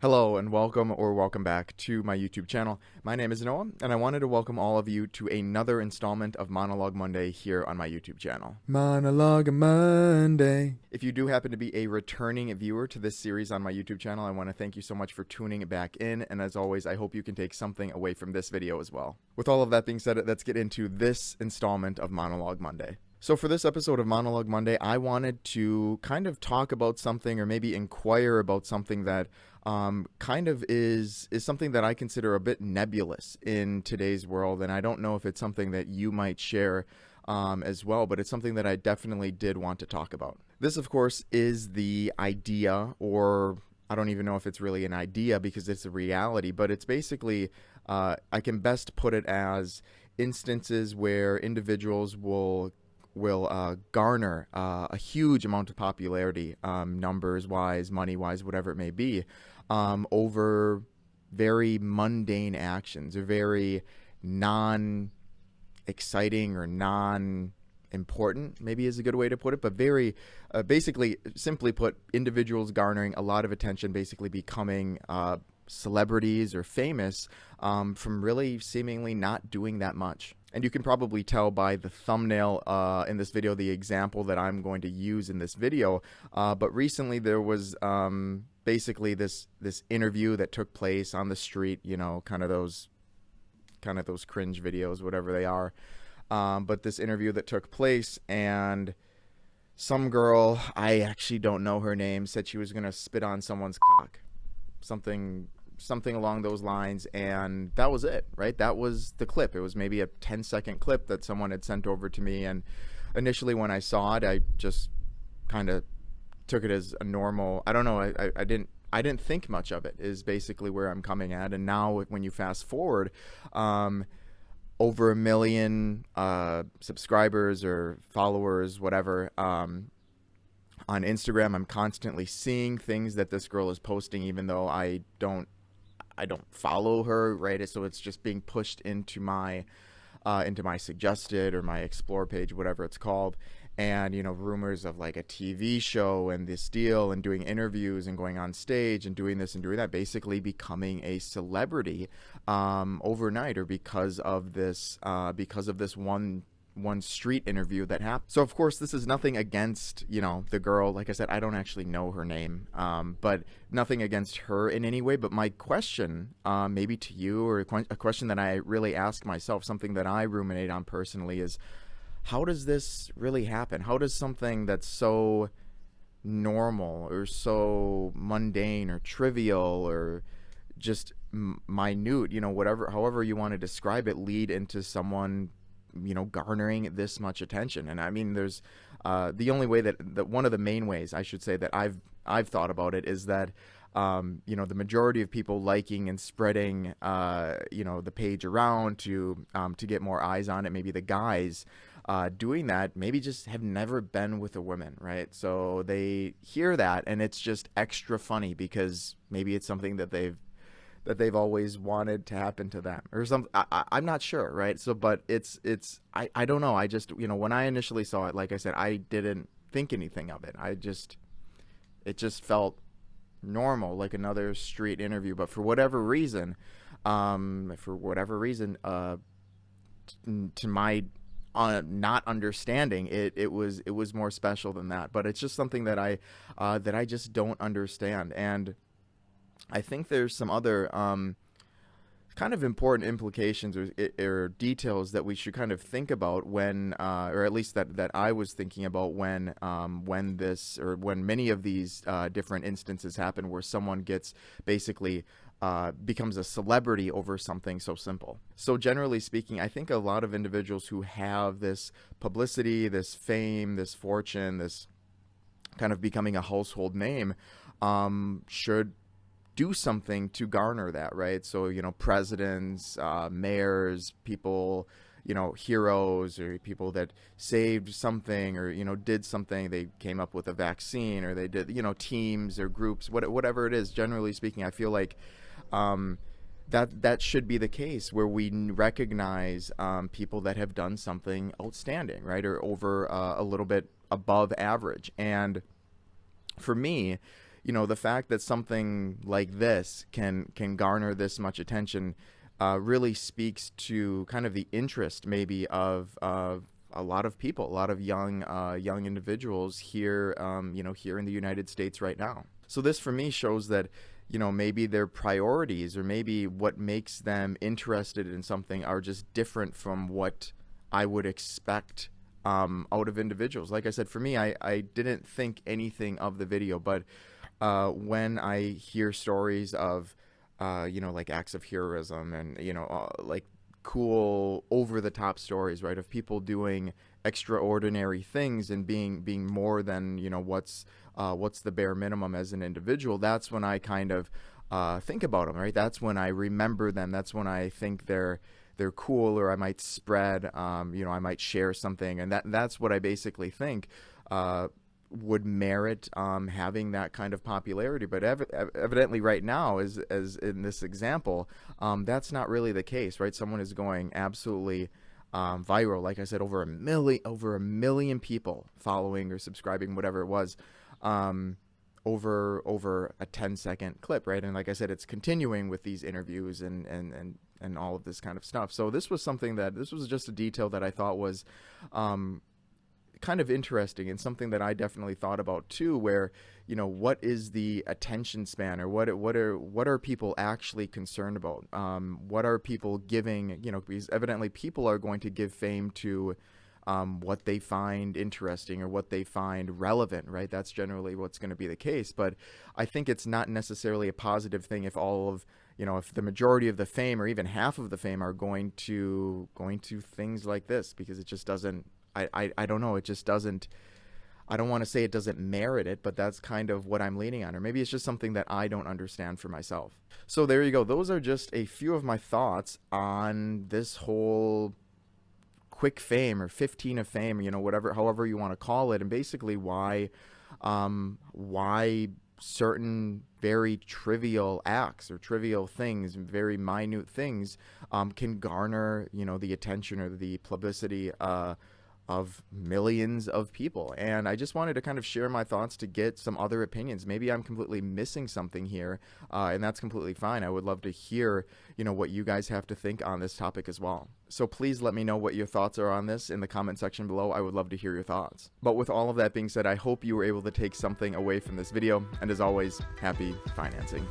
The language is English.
Hello and welcome back to my YouTube channel. My name is Noah and I wanted to welcome all of you to another installment of Monologue Monday here on my YouTube channel. Monologue Monday. If you do happen to be a returning viewer to this series on my YouTube channel, I want to thank you so much for tuning back in, and as always, I hope you can take something away from this video as well. With all of that being said, let's get into this installment of Monologue Monday. So for this episode of Monologue Monday, I wanted to kind of talk about something, or maybe inquire about something that kind of is something that I consider a bit nebulous in today's world, and I don't know if it's something that you might share as well, but it's something that I definitely did want to talk about. This, of course, is the idea, or I don't even know if it's really an idea because it's a reality, but it's basically, I can best put it as instances where individuals will garner a huge amount of popularity, numbers-wise, money-wise, whatever it may be, over very mundane actions, or very non-exciting or non-important, maybe is a good way to put it, but very, basically, simply put, individuals garnering a lot of attention, basically becoming celebrities or famous from really seemingly not doing that much. And you can probably tell by the thumbnail in this video, the example that I'm going to use in this video. But recently there was basically this interview that took place on the street, you know, kind of those cringe videos, whatever they are. But this interview that took place, and some girl, I actually don't know her name, said she was going to spit on someone's cock. Something along those lines, and that was it, right? That was the clip. It was maybe a 10-second clip that someone had sent over to me, and initially when I saw it, I just kind of took it as a normal, I don't know, I didn't think much of it, is basically where I'm coming at. And now when you fast forward, over 1 million subscribers or followers, whatever, on Instagram, I'm constantly seeing things that this girl is posting, even though I don't follow her, right? So it's just being pushed into my suggested or my explore page, whatever it's called. And, you know, rumors of like a TV show and this deal, and doing interviews and going on stage and doing this and doing that, basically becoming a celebrity overnight, or because of this one street interview that happened. So of course this is nothing against, you know, the girl. Like I said, I don't actually know her name, but nothing against her in any way. But my question, maybe to you, or a question that I really ask myself, something that I ruminate on personally, is how does this really happen? How does something that's so normal or so mundane or trivial or just minute, you know, whatever, however you want to describe it, lead into someone, you know, garnering this much attention? And I mean, there's the only way that one of the main ways, I should say, that I've thought about it is that you know, the majority of people liking and spreading you know, the page around to get more eyes on it, maybe the guys doing that maybe just have never been with a woman, right? So they hear that and it's just extra funny because maybe it's something that they've always wanted to happen to them, or something. I'm not sure, right? So, but I don't know. I just, you know, when I initially saw it, like I said, I didn't think anything of it. It just felt normal, like another street interview. But for whatever reason, to my not understanding, it was more special than that. But it's just something that I just don't understand. And I think there's some other kind of important implications or details that we should kind of think about when, or at least that I was thinking about when many of these different instances happen where someone gets basically becomes a celebrity over something so simple. So generally speaking, I think a lot of individuals who have this publicity, this fame, this fortune, this kind of becoming a household name, should do something to garner that, right? So, you know, presidents, mayors, people, you know, heroes, or people that saved something, or, you know, did something, they came up with a vaccine, or they did, you know, teams or groups, whatever it is. Generally speaking, I feel like that should be the case, where we recognize people that have done something outstanding, right, or over a little bit above average. And for me, the fact that something like this can garner this much attention really speaks to kind of the interest maybe of a lot of people, a lot of young individuals here, here in the United States right now. So this for me shows that, maybe their priorities or maybe what makes them interested in something are just different from what I would expect out of individuals. Like I said, for me, I didn't think anything of the video, but when I hear stories of, like acts of heroism and, like cool over the top stories, right, of people doing extraordinary things and being more than, what's the bare minimum as an individual, that's when I kind of think about them, right? That's when I remember them. That's when I think they're cool, or I might spread, I might share something, and that's what I basically think would merit having that kind of popularity. But evidently right now, as in this example, that's not really the case, right? Someone is going absolutely viral. Like I said, over a million people following or subscribing, whatever it was, over a 10-second clip, right? And like I said, it's continuing with these interviews and all of this kind of stuff. So this was just a detail that I thought was kind of interesting, and something that I definitely thought about too, where, what is the attention span, or what are people actually concerned about? What are people giving, because evidently people are going to give fame to what they find interesting or what they find relevant, right? That's generally what's going to be the case. But I think it's not necessarily a positive thing if all of, if the majority of the fame or even half of the fame are going to things like this, because it just doesn't, I don't know, it just doesn't, I don't want to say it doesn't merit it, but that's kind of what I'm leaning on. Or maybe it's just something that I don't understand for myself. So there you go. Those are just a few of my thoughts on this whole quick fame or 15 of fame, however you want to call it, and basically why certain very trivial acts or trivial things, very minute things, can garner, the attention or the publicity of millions of people. And I just wanted to kind of share my thoughts to get some other opinions. Maybe I'm completely missing something here, and that's completely fine. I would love to hear, what you guys have to think on this topic as well. So please let me know what your thoughts are on this in the comment section below. I would love to hear your thoughts. But with all of that being said, I hope you were able to take something away from this video. And as always, happy financing.